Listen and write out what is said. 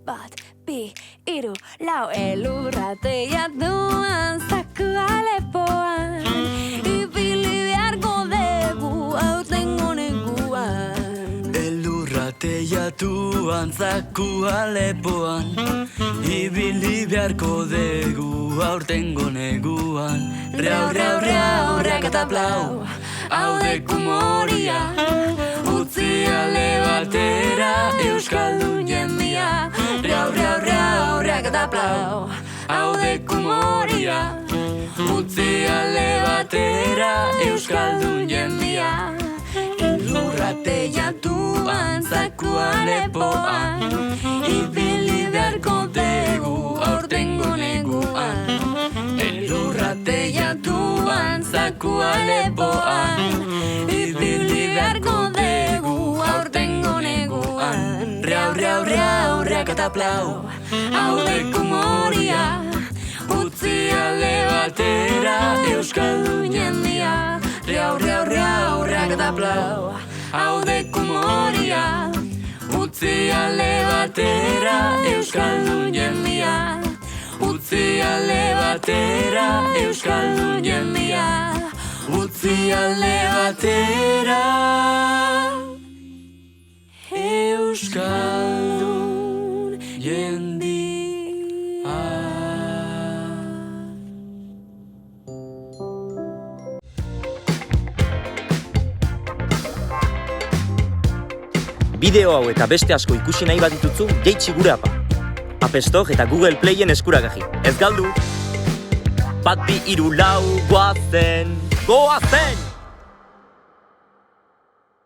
Bat, bi, iru, lau, elurratea duan zakua lepoan, ibili beharko dugu aurtengo neguan. Elurratea duan zakua lepoan, ibili beharko dugu aurtengo neguan. Riau, riau, riau, rakataplau, hau deku moria, utzi ale batera euskaldun jendia. Riau, riau, riau, rakataplau, hau deku moria, utzi ale batera euskaldun jendia. Elurratea duan zakua lepoan, ibili beharko dugu aurtengo neguan. Elurratea duan zakua lepoan, ibili beharko dugu aurtengo neguan. Riau, riau, riau, rakataplau, hau deku moria, utzi ale batera euskaldun jendia. Riau, riau, riau, rakataplau, hau deku moria, utzi ale batera euskaldun jendia. Utzi ale batera euskaldun jendia. Utzi ale batera euskaldun jendia. Bideo hau eta beste asko ikusi nahi bat dituzu, jaitsi gure apa. App Store eta Google Playen eskuragarri. Ez galdu! Bat, bi, iru, lau, goazen! Goazen!